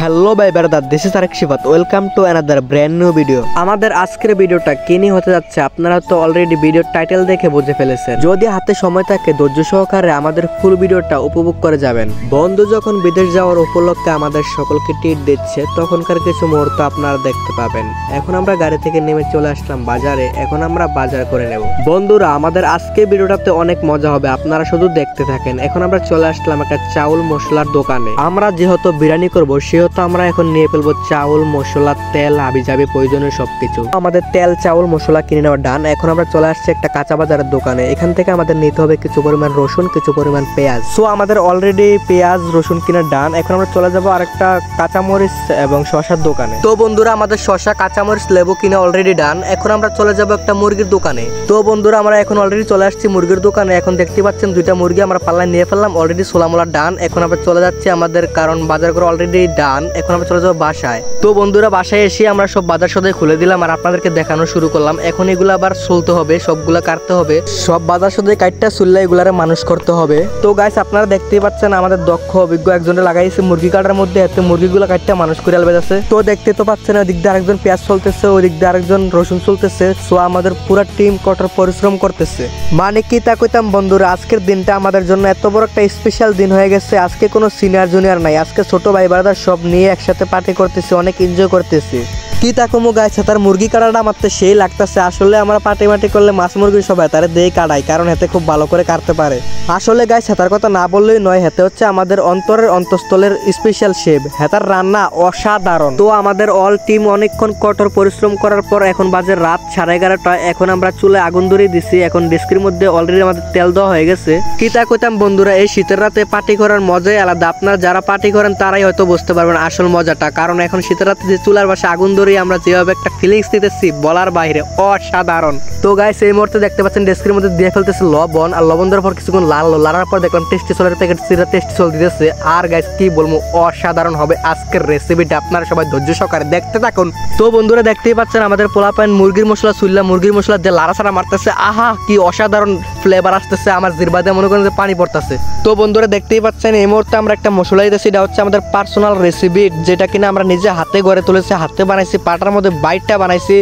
Hello ভাই brother, this is আরেক Shifat. Welcome to another brand new video. আমাদের আজকের ভিডিওটা কি নিয়ে হতে যাচ্ছে আপনারা তো অলরেডি ভিডিওর টাইটেল দেখে বুঝে ফেলেছেন। যদি হাতে সময় থাকে ধৈর্য সহকারে আমাদের ফুল ভিডিওটা উপভোগ করে যাবেন। বন্ধু যখন বিদেশ যাওয়ার উপলক্ষে আমাদের সকলকে ট্রিট দিচ্ছে তখনকার কিছু মুহূর্ত আপনারা দেখতে পাবেন। এখন আমরা গাড়ি থেকে নেমে চলে আসলাম বাজারে। এখন আমরা বাজার করে নেব। বন্ধুরা আমাদের আজকে ভিডিওটাতে অনেক মজা হবে, আপনারা শুধু দেখতে থাকেন। এখন আমরা চলে আসলাম একটা চাউল মশলার দোকানে। আমরা যেহেতু বিরিয়ানি করবো সেহেতু আমরা এখন নিয়ে ফেলবো চাউল, মশলা, তেল, হাবিজাবি প্রয়োজনীয় সবকিছু। আমাদের তেল, চাউল, মশলা কিনে নেওয়া ডান। এখন আমরা চলে আসছি একটা কাঁচা বাজারের দোকানে। এখান থেকে আমাদের নিতে হবে কিছু পরিমাণ রসুন, কিছু পরিমাণ পেঁয়াজ। সো আমাদের অলরেডি পেঁয়াজ, রসুন কিনা ডান। এখন আমরা চলে যাবো আরেকটা কাঁচামরিচ এবং শসার দোকানে। তো বন্ধুরা আমাদের শসা, কাঁচামরিচ, লেবু কিনে অলরেডি ডান। এখন আমরা চলে যাবো একটা মুরগির দোকানে। তো বন্ধুরা আমরা এখন অলরেডি চলে আসছি মুরগির দোকানে। এখন দেখতে পাচ্ছেন দুইটা মুরগি আমরা পাল্লায় নিয়ে ফেললাম। অলরেডি সোলামোলা ডান। এখন আমরা চলে যাচ্ছি আমাদের, কারণ বাজার করে অলরেডি ডান। এখন আমরা চলে যাবো বাসায়। তো বন্ধুরা বাসায় এসে আমরা সব বাজার সদাই খুলে দিলাম আর আপনাদেরকে দেখানো শুরু করলাম। এখন এগুলো আবার চলতে হবে, সবগুলা কাটতে হবে। সব বাজার সদাই কাটটা চুল্লা এগুলারে মানুষ করতে হবে। তো গাইস আপনারা দেখতেই পাচ্ছেন আমাদের দক্ষ অভিজ্ঞ একজনে লাগাইছে মুরগি কাটার মধ্যে। এতে মুরগিগুলো কাটটা মানুষ করে আলবেদাছে। তো দেখতে তো পাচ্ছেন ওই দিক দিয়ে আরেকজন পেঁয়াজ চলতেছে, ওই দিক দিয়ে আরেকজন রসুন চলতেছে। সো আমাদের পুরো টিম কঠোর পরিশ্রম করতেছে। মানে কি তা কইতাম বন্ধুরা, আজকের দিনটা আমাদের জন্য এত বড় একটা স্পেশাল দিন হয়ে গেছে। আজকে কোনো সিনিয়র জুনিয়র নাই, আজকে ছোট ভাই ব্রাদার সব নিয়ে একসাথে পার্টি করতেছি, অনেক এনজয় করতেছি। কি তাকমো গাইছে তার মুরগি কাটাটা মারতে সেই লাগতেছে। আসলে আমরা পার্টি মাটি করলে মাছ মুরগি সবাই তারে দিয়ে কাটাই, কারণ এতে খুব ভালো করে কাটতে পারে। আসলে গাইছে হেতার কথা না বললেই নয়, হেতে হচ্ছে আমাদের অন্তরের অন্তঃস্থলের স্পেশাল শেফ। হেতার রান্না অসাধারণ। তো আমাদের অল টিম অনেকক্ষণ কঠোর পরিশ্রম করার পর এখন বাজে রাত 11:30। এখন আমরা চুলে আগুন ধরিয়ে দিছি। এখন ডেস্কের মধ্যে অলরেডি আমাদের তেল দেওয়া হয়ে গেছে। কি তা কইতাম বন্ধুরা, এই শীতের রাতে পার্টি করার মজাই আলাদা। আপনারা যারা পার্টি করেন তারাই হয়তো বুঝতে পারবেন আসল মজাটা, কারণ এখন শীতের রাতে যে চুলার পাশে আগুন ধরে আমরা যেভাবে একটা ফিলিংস দিতেছি বলার বাইরে, অসাধারণ। তো গাইস এই মুহূর্তে দেখতে পাচ্ছেন ডেস্কের মধ্যে দিয়ে ফেলতেছে লবণ, আর লবণ দেওয়ার পর কিছুক্ষণ লাড়ার পর দেখলাম টেস্টি সোলের প্যাকেট সিরা টেস্টি সোল দিতেছে। আর গাইস কি বলবো, অসাধারণ হবে আজকের রেসিপিটা। আপনারা সবাই ধৈর্য সহকারে দেখতে থাকুন। তো বন্ধুরা দেখতেই পাচ্ছেন আমাদের পোলাপাইন মুরগির মশলা চুল্লা, মুরগির মশলা দিয়ে লাড়াছাড়া মারতেছে। আহা কি অসাধারণ ফ্লেভার আসতেছে, আমার জিরবাদে মনে করেন যে পানি পড়তেছে। তো বন্ধুরা দেখতেই পাচ্ছেন এই মুহূর্তে আমরা একটা মশলা দিতেছি। এটা হচ্ছে আমাদের পার্সোনাল রেসিপি, যেটা কিনা আমরা নিজে হাতে গড়ে তুলেছি, হাতে বানাইছি, পাটার মধ্যে বাইটটা বানাইছি।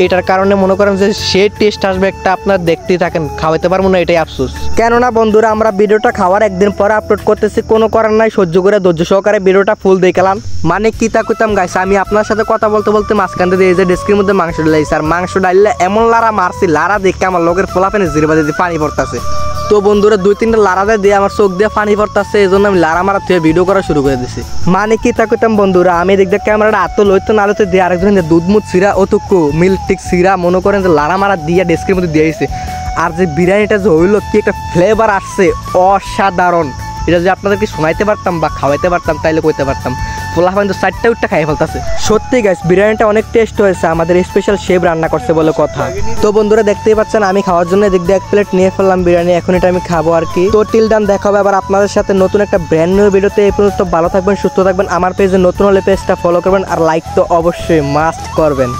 এটার কারণে মনে করেন যে সে টেস্ট আসবে একটা, আপনার দেখতেই থাকেন। খাওয়াইতে পারবো না এটাই আফসোস। কেননা বন্ধুরা আমরা ভিডিওটা খাওয়ার একদিন পরে আপলোড করতেছি, কোনো করার নাই, সহ্য করে ধৈর্য সহকারে ভিডিওটা ফুল দেখলাম। মানে কি তা কইতাম গাইস, আমি আপনার সাথে কথা বলতে বলতে মাঝখান দিয়ে যে ডেস্কের মধ্যে মাংস ডালাইছি, আর মাংস ডাললে এমন লারা মারছি, লারা দেখে আমার লোকের ফোলাফেনে জিরবাদে দিয়ে পানি পড়তেছে। তো বন্ধুরা 2-3টা লাড়া দিয়ে আমার চোখ দিয়ে পানি পড়তেছে, এই জন্য আমি লাড়া মারা থেকে ভিডিও করা শুরু করে দিছি। মানে কি তা কইতাম বন্ধুরা, আমি দিক দিয়ে ক্যামেরাটা আত্ম লইতে না লইতে দিয়ে আরেকজন দুধ মুধ সিরা অতুকু মিল্ক সিরা মনে করেন যে লাড়া মারা দিয়ে ডেস্কের মধ্যে দিয়েছে। আর যে বিরিয়ানিটা যে হইলো, কি একটা ফ্লেভার আসছে অসাধারণ। এটা যদি আপনাদেরকে শোনাইতে পারতাম বা খাওয়াইতে পারতাম তাইলে কইতে পারতাম। পোলাপান তো 4টা উঠটা খাই ফেলতেছে। সত্যি গাইস বিরিয়ানিটা অনেক টেস্ট হয়েছে, আমাদের স্পেশাল শেফ রান্না করছে বলে কথা। তো বন্ধুরা দেখতেই পাচ্ছেন আমি খাওয়ার জন্য দিক দিয়ে 1 প্লেট নিয়ে ফেললাম বিরিয়ানি। এখন এটা আমি খাবো আর কি। তো টিল ডান দেখা হবে আবার আপনাদের সাথে নতুন একটা ব্র্যান্ড নিউ ভিডিওতে। এই পর্যন্ত ভালো থাকবেন, সুস্থ থাকবেন। আমার পেজে নতুন হলে পেজটা ফলো করবেন আর লাইক তো অবশ্যই মাস্ট করবেন।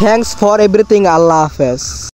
Thanks for everything. আল্লাহ হাফেজ।